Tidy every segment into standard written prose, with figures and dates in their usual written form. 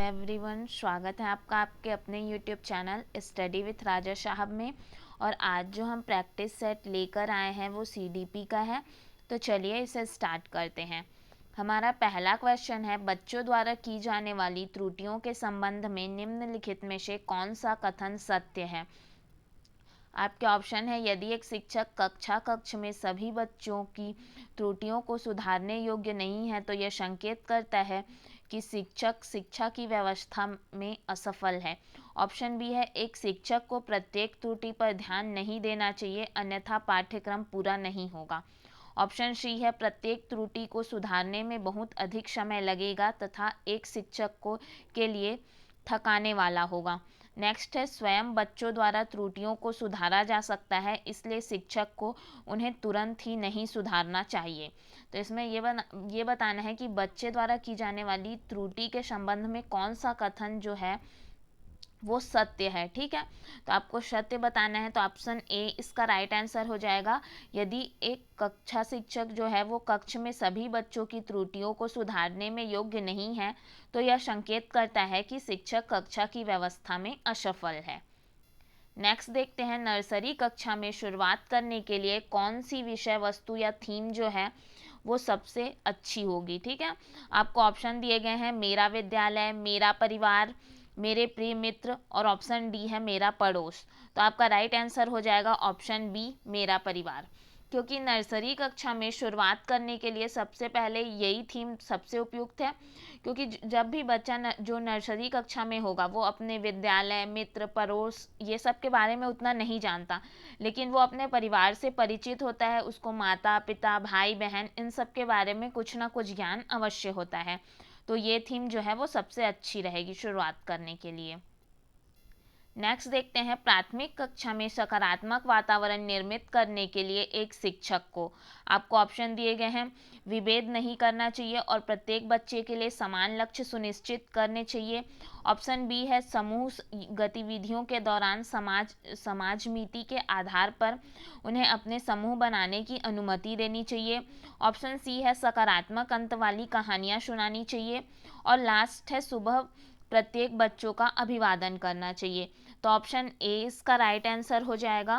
Everyone, स्वागत है आपका आपके अपने यूट्यूब चैनल स्टडी विथ राजा साहब में। और आज जो हम प्रैक्टिस सेट लेकर आए हैं वो सीडीपी का है। तो चलिए इसे स्टार्ट करते हैं। हमारा पहला क्वेश्चन है, बच्चों द्वारा की जाने वाली त्रुटियों के संबंध में निम्नलिखित में से कौन सा कथन सत्य है। आपके ऑप्शन है, यदि एक शिक्षक कक्ष में सभी बच्चों की त्रुटियों को सुधारने योग्य नहीं है तो यह संकेत करता है कि शिक्षक शिक्षा की व्यवस्था में असफल है। ऑप्शन बी है, एक शिक्षक को प्रत्येक त्रुटि पर ध्यान नहीं देना चाहिए अन्यथा पाठ्यक्रम पूरा नहीं होगा। ऑप्शन सी है, प्रत्येक त्रुटि को सुधारने में बहुत अधिक समय लगेगा तथा एक शिक्षक को के लिए थकाने वाला होगा। नेक्स्ट है, स्वयं बच्चों द्वारा त्रुटियों को सुधारा जा सकता है इसलिए शिक्षक को उन्हें तुरंत ही नहीं सुधारना चाहिए। तो इसमें ये बताना है कि बच्चे द्वारा की जाने वाली त्रुटि के संबंध में कौन सा कथन जो है वो सत्य है। ठीक है, तो आपको सत्य बताना है। तो ऑप्शन ए इसका राइट आंसर हो जाएगा। यदि एक कक्षा शिक्षक जो है वो कक्ष में सभी बच्चों की त्रुटियों को सुधारने में योग्य नहीं है तो यह संकेत करता है कि शिक्षक कक्षा की व्यवस्था में असफल है। नेक्स्ट देखते हैं, नर्सरी कक्षा में शुरुआत करने के लिए कौन सी विषय वस्तु या थीम जो है वो सबसे अच्छी होगी। ठीक है, आपको ऑप्शन दिए गए हैं, मेरा विद्यालय, मेरा परिवार, मेरे प्रिय मित्र और ऑप्शन डी है मेरा पड़ोस। तो आपका राइट आंसर हो जाएगा ऑप्शन बी, मेरा परिवार। क्योंकि नर्सरी कक्षा में शुरुआत करने के लिए सबसे पहले यही थीम सबसे उपयुक्त है। क्योंकि जब भी बच्चा जो नर्सरी कक्षा में होगा वो अपने विद्यालय, मित्र, पड़ोस ये सब के बारे में उतना नहीं जानता, लेकिन वो अपने परिवार से परिचित होता है। उसको माता पिता, भाई बहन इन सब के बारे में कुछ ना कुछ ज्ञान अवश्य होता है। तो ये थीम जो है वो सबसे अच्छी रहेगी शुरुआत करने के लिए। नेक्स्ट देखते हैं, प्राथमिक कक्षा में सकारात्मक वातावरण निर्मित करने के लिए एक शिक्षक को, आपको ऑप्शन दिए गए हैं, विभेद नहीं करना चाहिए और प्रत्येक बच्चे के लिए समान लक्ष्य सुनिश्चित करने चाहिए। ऑप्शन बी है, समूह गतिविधियों के दौरान समाजमिति के आधार पर उन्हें अपने समूह बनाने की अनुमति देनी चाहिए। ऑप्शन सी है, सकारात्मक अंत वाली कहानियाँ सुनानी चाहिए। और लास्ट है, सुबह प्रत्येक बच्चों का अभिवादन करना चाहिए। तो ऑप्शन ए इसका राइट आंसर हो जाएगा।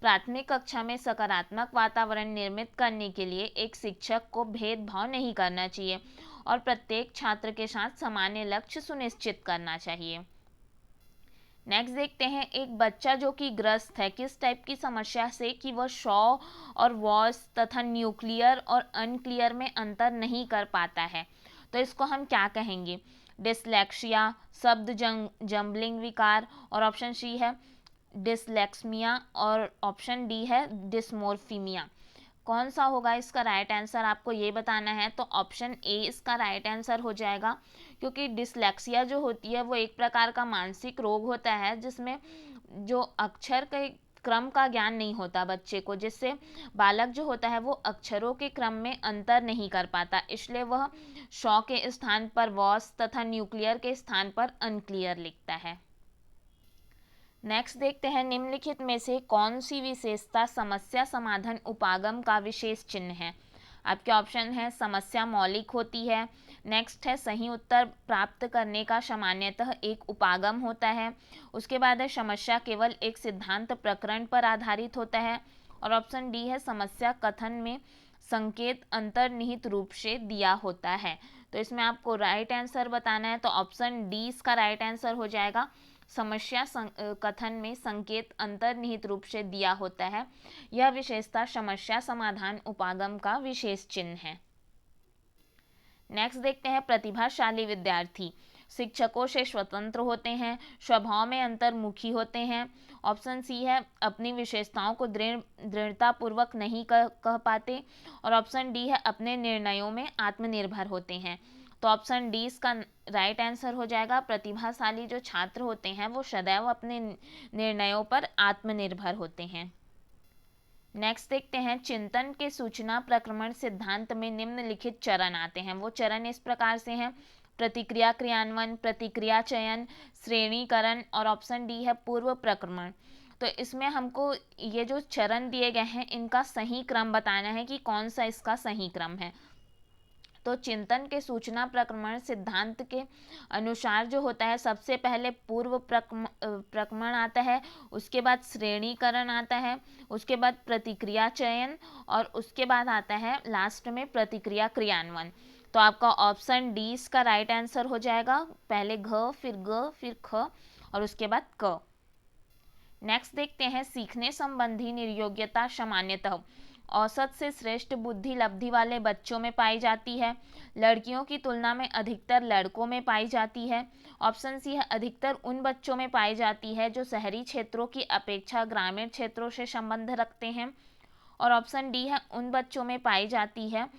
प्राथमिक कक्षा में सकारात्मक वातावरण निर्मित करने के लिए एक शिक्षक को भेदभाव नहीं करना चाहिए और प्रत्येक छात्र के साथ सामान्य लक्ष्य सुनिश्चित करना चाहिए। नेक्स्ट देखते हैं, एक बच्चा जो कि ग्रस्त है किस टाइप की समस्या से कि वह शॉ और वॉस तथा न्यूक्लियर और अनक्लियर में अंतर नहीं कर पाता है। तो इसको हम क्या कहेंगे, डिसलेक्सिया, शब्द जम्बलिंग विकार और ऑप्शन सी है डिसलेक्समिया और ऑप्शन डी है डिस्मोर्फिमिया। कौन सा होगा इसका राइट आंसर आपको ये बताना है। तो ऑप्शन ए इसका राइट आंसर हो जाएगा। क्योंकि डिसलेक्सिया जो होती है वो एक प्रकार का मानसिक रोग होता है जिसमें जो अक्षर के क्रम का ज्ञान नहीं होता बच्चे को, जिससे बालक जो होता है वो अक्षरों के क्रम में अंतर नहीं कर पाता, इसलिए वह शॉ के स्थान पर वॉस तथा न्यूक्लियर के स्थान पर अनक्लियर लिखता है। नेक्स्ट देखते हैं, निम्नलिखित में से कौन सी विशेषता समस्या समाधान उपागम का विशेष चिन्ह है। आपके ऑप्शन है, समस्या मौलिक होती है। नेक्स्ट है, सही उत्तर प्राप्त करने का सामान्यतः एक उपागम होता है। उसके बाद है, समस्या केवल एक सिद्धांत प्रकरण पर आधारित होता है। और ऑप्शन डी है, समस्या कथन में संकेत अंतर्निहित रूप से दिया होता है। तो इसमें आपको राइट आंसर बताना है। तो ऑप्शन डी इसका राइट आंसर हो जाएगा। समस्या कथन में संकेत अंतर्निहित रूप से दिया होता है। यह विशेषता समस्या समाधान उपागम का विशेष चिन्ह है। नेक्स्ट देखते हैं, प्रतिभाशाली विद्यार्थी शिक्षकों से स्वतंत्र होते हैं, स्वभाव में अंतर्मुखी होते हैं। ऑप्शन सी है, अपनी विशेषताओं को दृढ़तापूर्वक नहीं कह पाते। और ऑप्शन डी है, अपने निर्णयों में आत्मनिर्भर होते हैं। तो ऑप्शन डी इसका राइट आंसर हो जाएगा। प्रतिभाशाली जो छात्र होते हैं वो सदैव अपने निर्णयों पर आत्मनिर्भर होते हैं। नेक्स्ट देखते हैं, चिंतन के सूचना प्रक्रमण सिद्धांत में निम्नलिखित चरण आते हैं। वो चरण इस प्रकार से हैं, प्रतिक्रिया क्रियान्वयन, प्रतिक्रिया चयन, श्रेणीकरण और ऑप्शन डी है पूर्व प्रक्रमण। तो इसमें हमको ये जो चरण दिए गए हैं इनका सही क्रम बताना है कि कौन सा इसका सही क्रम है। तो चिंतन के सूचना प्रक्रमण सिद्धांत के अनुसार जो होता है, सबसे पहले पूर्व प्रक्रमण आता है, उसके बाद श्रेणीकरण आता है, उसके बाद प्रतिक्रिया चयन और उसके बाद आता है लास्ट में प्रतिक्रिया क्रियान्वयन। तो आपका ऑप्शन डी इसका राइट आंसर हो जाएगा, पहले घ फिर ग फिर ख और उसके बाद क। नेक्स्ट देखते हैं, सीखने संबंधी निर्योग्यता सामान्यतः औसत से श्रेष्ठ बुद्धि लब्धि वाले बच्चों में पाई जाती है, लड़कियों की तुलना में अधिकतर लड़कों में पाई जाती है। ऑप्शन सी है, अधिकतर उन बच्चों में पाई जाती है जो शहरी क्षेत्रों की अपेक्षा ग्रामीण क्षेत्रों से संबंध रखते हैं। और ऑप्शन डी है, उन बच्चों में पाई जाती है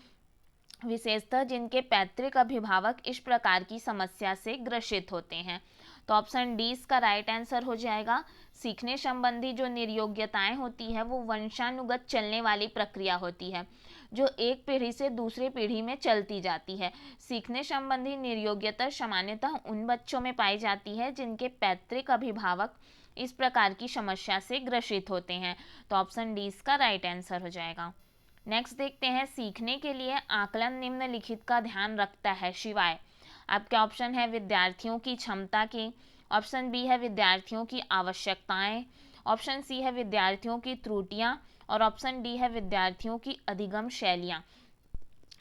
विशेषतः जिनके पैतृक अभिभावक इस प्रकार की समस्या से ग्रसित होते हैं। तो ऑप्शन डी इसका राइट आंसर हो जाएगा। सीखने संबंधी जो निर्योग्यताएं होती है वो वंशानुगत चलने वाली प्रक्रिया होती है, जो एक पीढ़ी से दूसरी पीढ़ी में चलती जाती है। सीखने संबंधी निर्योग्यता सामान्यतः उन बच्चों में पाई जाती है जिनके पैतृक अभिभावक इस प्रकार की समस्या से ग्रसित होते हैं। तो ऑप्शन डी इसका राइट आंसर हो जाएगा। नेक्स्ट देखते हैं, सीखने के लिए आकलन निम्नलिखित का ध्यान रखता है शिवाय। आपके ऑप्शन है विद्यार्थियों की क्षमता के, ऑप्शन बी है विद्यार्थियों की आवश्यकताएं, ऑप्शन सी है विद्यार्थियों की त्रुटियां और ऑप्शन डी है विद्यार्थियों की अधिगम शैलियां।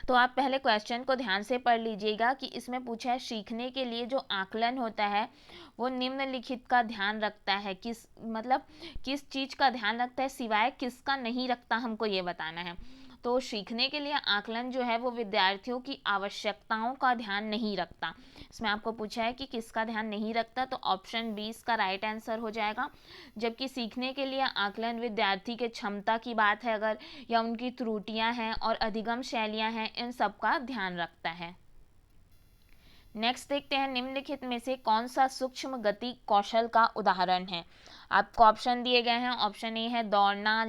तो आप पहले क्वेश्चन को ध्यान से पढ़ लीजिएगा कि इसमें पूछा है सीखने के लिए जो आकलन होता है वो निम्नलिखित का ध्यान रखता है, किस मतलब किस चीज़ का ध्यान रखता है सिवाय किसका नहीं रखता, हमको ये बताना है। तो सीखने के लिए आकलन जो है वो विद्यार्थियों की आवश्यकताओं का ध्यान नहीं रखता। इसमें आपको पूछा है कि किसका ध्यान नहीं रखता, तो ऑप्शन बी इसका राइट आंसर हो जाएगा। जबकि सीखने के लिए आकलन विद्यार्थी के क्षमता की बात है अगर, या उनकी त्रुटियां हैं और अधिगम शैलियां हैं, इन सब का ध्यान रखता है। नेक्स्ट देखते हैं, निम्नलिखित में से कौन सा सूक्ष्म गति कौशल का उदाहरण है। आपको ऑप्शन दिए गए हैं, ऑप्शन ए है दौड़ना,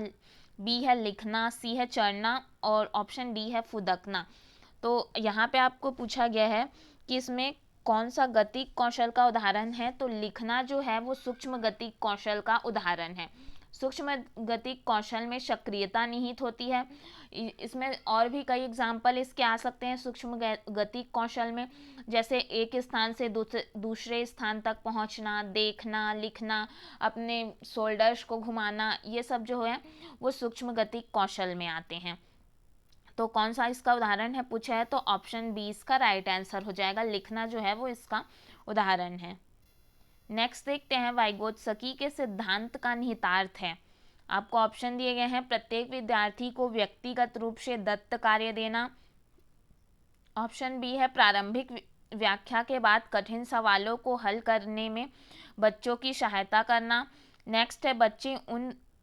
बी है लिखना, सी है चढ़ना और ऑप्शन डी है फुदकना। तो यहाँ पे आपको पूछा गया है कि इसमें कौन सा गति कौशल का उदाहरण है, तो लिखना जो है वो सूक्ष्म गति कौशल का उदाहरण है। सूक्ष्म गति कौशल में सक्रियता निहित होती है। इसमें और भी कई एग्जाम्पल इसके आ सकते हैं सूक्ष्म गति कौशल में, जैसे एक स्थान से दूसरे स्थान तक पहुंचना, देखना, लिखना, अपने शोल्डर्स को घुमाना, ये सब जो है वो सूक्ष्म गति कौशल में आते हैं। तो कौन सा इसका उदाहरण है पूछा है, तो ऑप्शन बी इसका राइट आंसर हो जाएगा। लिखना जो है वो इसका उदाहरण है। नेक्स्ट देखते हैं, वाइगोत्स्की के सिद्धांत का निहितार्थ है। आपको ऑप्शन दिए गए हैं, प्रत्येक विद्यार्थी को व्यक्तिगत रूप से दत्त कार्य देना, ऑप्शन बी है प्रारंभिक व्याख्या के बाद कठिन सवालों को हल करने में बच्चों की सहायता करना, नेक्स्ट है बच्चे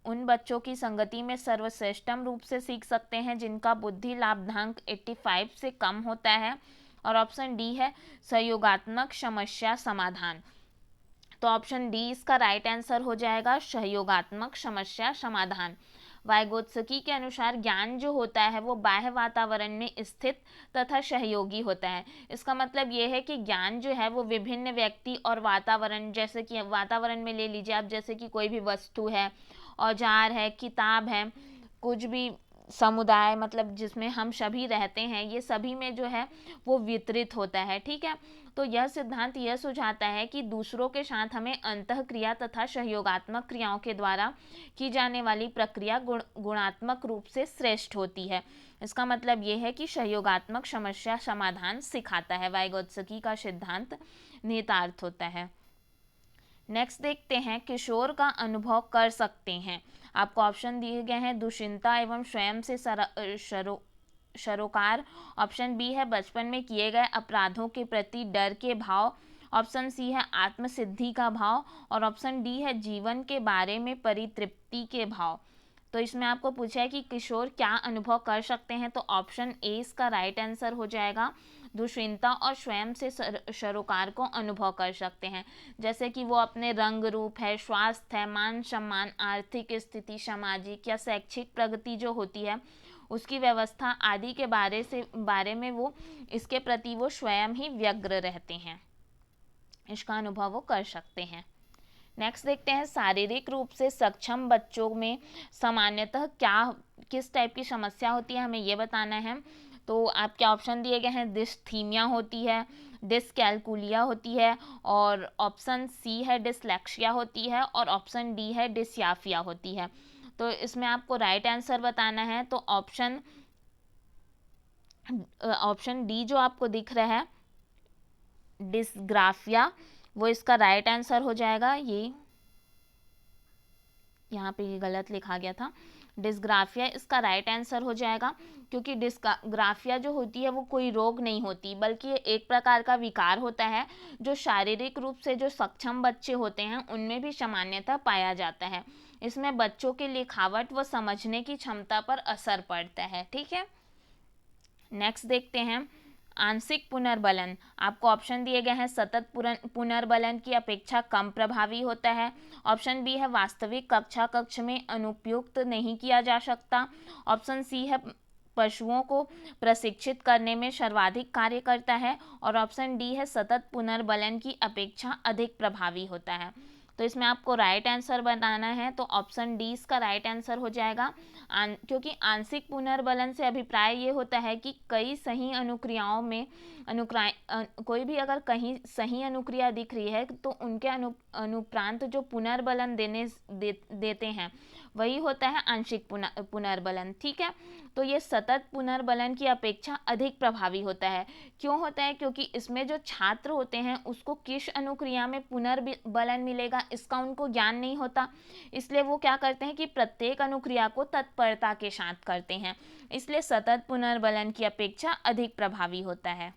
उन बच्चों की संगति में सर्वश्रेष्ठतम रूप से सीख सकते हैं जिनका बुद्धि लाभदांक 85 से कम होता है और ऑप्शन डी है सहयोगात्मक समस्या समाधान। तो ऑप्शन डी इसका राइट आंसर हो जाएगा, सहयोगात्मक समस्या समाधान। वाइगोत्स्की के अनुसार ज्ञान जो होता है वो बाह्य वातावरण में स्थित तथा सहयोगी होता है। इसका मतलब ये है कि ज्ञान जो है वो विभिन्न व्यक्ति और वातावरण, जैसे कि वातावरण में ले लीजिए आप, जैसे कि कोई भी वस्तु है, औजार है, किताब है, कुछ भी समुदाय मतलब जिसमें हम सभी रहते हैं, ये सभी में जो है वो वितरित होता है। ठीक है, तो यह सिद्धांत यह सुझाता है कि दूसरों के साथ हमें अंतःक्रिया तथा सहयोगात्मक क्रियाओं के द्वारा की जाने वाली प्रक्रिया गुणात्मक रूप से श्रेष्ठ होती है। इसका मतलब ये है कि सहयोगात्मक समस्या समाधान सिखाता है, वाइगोत्स्की का सिद्धांत निहितार्थ होता है। नेक्स्ट देखते हैं, किशोर का अनुभव कर सकते हैं। आपको ऑप्शन दिए गए हैं, दुश्चिंता एवं स्वयं से सरोकार, ऑप्शन बी है बचपन में किए गए अपराधों के प्रति डर के भाव, ऑप्शन सी है आत्मसिद्धि का भाव और ऑप्शन डी है जीवन के बारे में परितृप्ति के भाव। तो इसमें आपको पूछा है कि किशोर क्या अनुभव कर सकते हैं, तो ऑप्शन ए इसका राइट आंसर हो जाएगा। दुश्चिंता और स्वयं से सरोकार को अनुभव कर सकते हैं, जैसे कि वो अपने रंग रूप है, स्वास्थ्य है, मान सम्मान, आर्थिक स्थिति, सामाजिक या शैक्षिक प्रगति जो होती है उसकी व्यवस्था आदि के बारे में वो इसके प्रति वो स्वयं ही व्यग्र रहते हैं, इसका अनुभव वो कर सकते हैं। नेक्स्ट देखते हैं, शारीरिक रूप से सक्षम बच्चों में सामान्यतः किस टाइप की समस्या होती है, हमें ये बताना है। तो आपके ऑप्शन दिए गए हैं, डिस्थीमिया होती है, डिसकैलकुलिया होती है, और ऑप्शन सी है डिसलेक्सिया होती है, और ऑप्शन डी है डिसयाफिया होती है। तो इसमें आपको राइट आंसर बताना है। तो ऑप्शन डी जो आपको दिख रहा है डिसग्राफिया, वो इसका राइट आंसर हो जाएगा। ये यहाँ पे ये गलत लिखा गया था, डिस्ग्राफिया इसका राइट आंसर हो जाएगा, क्योंकि डिस्ग्राफिया जो होती है वो कोई रोग नहीं होती, बल्कि ये एक प्रकार का विकार होता है जो शारीरिक रूप से जो सक्षम बच्चे होते हैं उनमें भी सामान्यतः पाया जाता है। इसमें बच्चों के लिखावट व समझने की क्षमता पर असर पड़ता है। ठीक है, नेक्स्ट देखते हैं आंशिक पुनर्बलन। आपको ऑप्शन दिए गए हैं, सतत पुनर्बलन की अपेक्षा कम प्रभावी होता है। ऑप्शन बी है वास्तविक कक्षा कक्ष में अनुपयुक्त नहीं किया जा सकता। ऑप्शन सी है पशुओं को प्रशिक्षित करने में सर्वाधिक कार्य करता है। और ऑप्शन डी है सतत पुनर्बलन की अपेक्षा अधिक प्रभावी होता है। तो इसमें आपको राइट आंसर बताना है। तो ऑप्शन डी इसका राइट आंसर हो जाएगा। क्योंकि आंशिक पुनर्बलन से अभिप्राय ये होता है कि कई सही अनुक्रियाओं में कोई भी अगर कहीं सही अनुक्रिया दिख रही है तो उनके अनुप्रांत जो पुनर्बलन देते हैं वही होता है आंशिक पुनर्बलन। ठीक है, तो ये सतत पुनर्बलन की अपेक्षा अधिक प्रभावी होता है। क्यों होता है? क्योंकि इसमें जो छात्र होते हैं उसको किस अनुक्रिया में पुनर्बलन मिलेगा इसका उनको ज्ञान नहीं होता, इसलिए वो क्या करते हैं कि प्रत्येक अनुक्रिया को तत्परता के साथ करते हैं, इसलिए सतत पुनर्बलन की अपेक्षा अधिक प्रभावी होता है।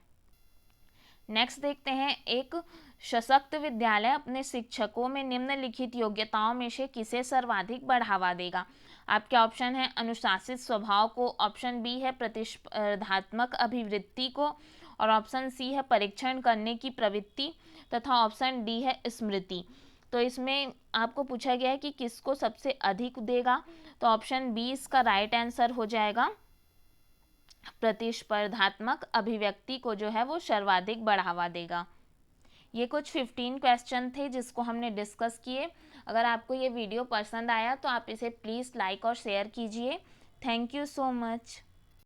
नेक्स्ट देखते हैं, एक सशक्त विद्यालय अपने शिक्षकों में निम्नलिखित योग्यताओं में से किसे सर्वाधिक बढ़ावा देगा? आपके ऑप्शन है अनुशासित स्वभाव को, ऑप्शन बी है प्रतिस्पर्धात्मक अभिवृत्ति को, और ऑप्शन सी है परीक्षण करने की प्रवृत्ति, तथा ऑप्शन डी है स्मृति। तो इसमें आपको पूछा गया है कि किसको सबसे अधिक देगा, तो ऑप्शन बी इसका राइट आंसर हो जाएगा, प्रतिस्पर्धात्मक अभिव्यक्ति को जो है वो सर्वाधिक बढ़ावा देगा। ये कुछ 15 क्वेश्चन थे जिसको हमने डिस्कस किए। अगर आपको ये वीडियो पसंद आया तो आप इसे प्लीज़ लाइक और शेयर कीजिए। Thank you so much.